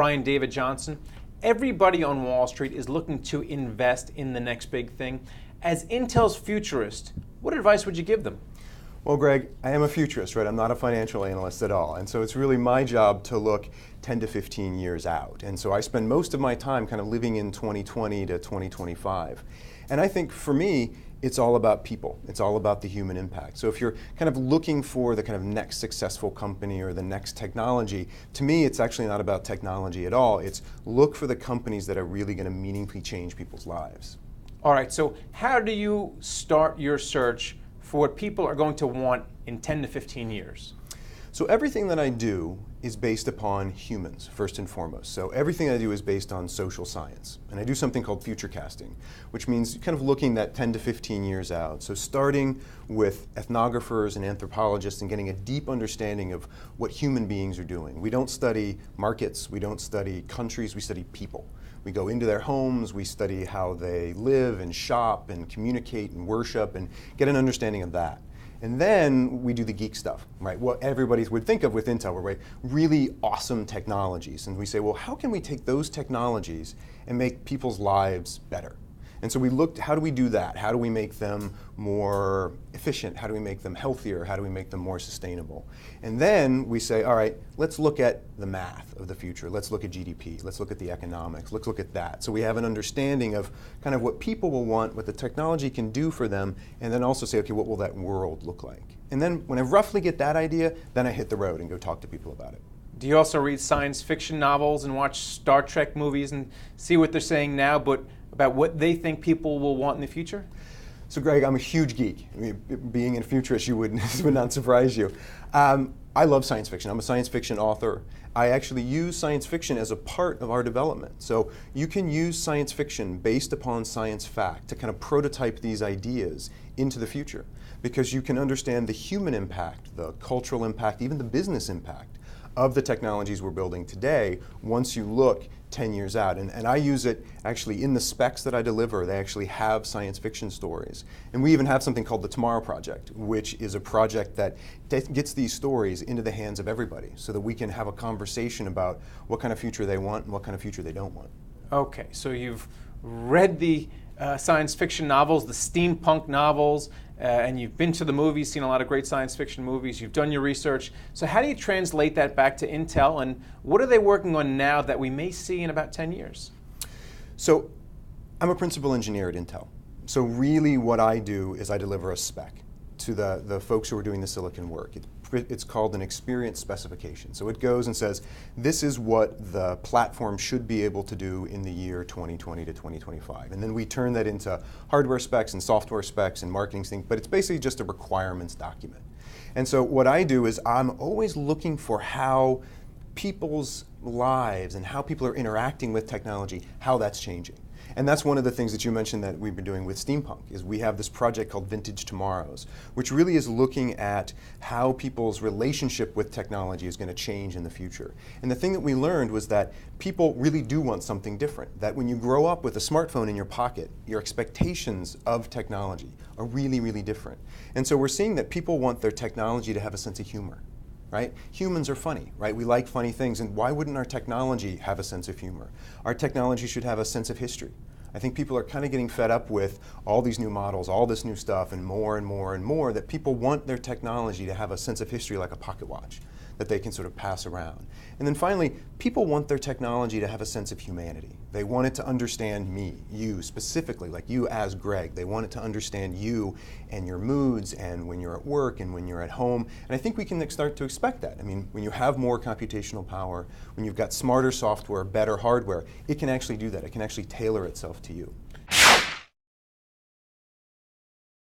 Brian David Johnson. Everybody on Wall Street is looking to invest in the next big thing. As Intel's futurist, what advice would you give them? Well, Greg, I am a futurist, right? I'm not a financial analyst at all. And so it's really my job to look 10 to 15 years out. And so I spend most of my time kind of living in 2020 to 2025. And I think for me, it's all about people. It's all about the human impact. So if you're kind of looking for the kind of next successful company or the next technology, to me, it's actually not about technology at all. It's look for the companies that are really going to meaningfully change people's lives. All right, so how do you start your search for what people are going to want in 10 to 15 years? So everything that I do is based upon humans, first and foremost. So everything I do is based on social science. And I do something called future casting, which means kind of looking that 10 to 15 years out. So starting with ethnographers and anthropologists and getting a deep understanding of what human beings are doing. We don't study markets, we don't study countries, we study people. We go into their homes, we study how they live and shop and communicate and worship and get an understanding of that. And then we do the geek stuff, right? What everybody would think of with Intel, right? Really awesome technologies. And we say, well, how can we take those technologies and make people's lives better? And so we looked, how do we do that? How do we make them more efficient? How do we make them healthier? How do we make them more sustainable? And then we say, all right, let's look at the math of the future. Let's look at GDP. Let's look at the economics. Let's look at that. So we have an understanding of kind of what people will want, what the technology can do for them, and then also say, okay, what will that world look like? And then when I roughly get that idea, then I hit the road and go talk to people about it. Do you also read science fiction novels and watch Star Trek movies and see what they're saying now, but about what they think people will want in the future? So Greg, I'm a huge geek. I mean, being a futurist, would not surprise you. I love science fiction. I'm a science fiction author. I actually use science fiction as a part of our development. So you can use science fiction based upon science fact to kind of prototype these ideas into the future, because you can understand the human impact, the cultural impact, even the business impact of the technologies we're building today once you look 10 years out. And I use it actually in the specs that I deliver. They actually have science fiction stories. And we even have something called the Tomorrow Project, which is a project that gets these stories into the hands of everybody so that we can have a conversation about what kind of future they want and what kind of future they don't want. Okay, so you've read the science fiction novels, the steampunk novels, and you've been to the movies, seen a lot of great science fiction movies, you've done your research. So how do you translate that back to Intel, and what are they working on now that we may see in about 10 years? So I'm a principal engineer at Intel. So really what I do is I deliver a spec to the folks who are doing the silicon work. It's called an experience specification. So it goes and says, this is what the platform should be able to do in the year 2020 to 2025. And then we turn that into hardware specs and software specs and marketing things, but it's basically just a requirements document. And so what I do is I'm always looking for how people's lives and how people are interacting with technology, how that's changing. And that's one of the things that you mentioned that we've been doing with steampunk, is we have this project called Vintage Tomorrows, which really is looking at how people's relationship with technology is going to change in the future. And the thing that we learned was that people really do want something different, that when you grow up with a smartphone in your pocket, your expectations of technology are really, really different. And so we're seeing that people want their technology to have a sense of humor. Right? Humans are funny, right? We like funny things, and why wouldn't our technology have a sense of humor? Our technology should have a sense of history. I think people are kind of getting fed up with all these new models, all this new stuff, and more and more and more, that people want their technology to have a sense of history like a pocket watch that they can sort of pass around. And then finally, people want their technology to have a sense of humanity. They want it to understand me, you specifically, like you as Greg. They want it to understand you and your moods and when you're at work and when you're at home. And I think we can start to expect that. I mean, when you have more computational power, when you've got smarter software, better hardware, it can actually do that. It can actually tailor itself to you.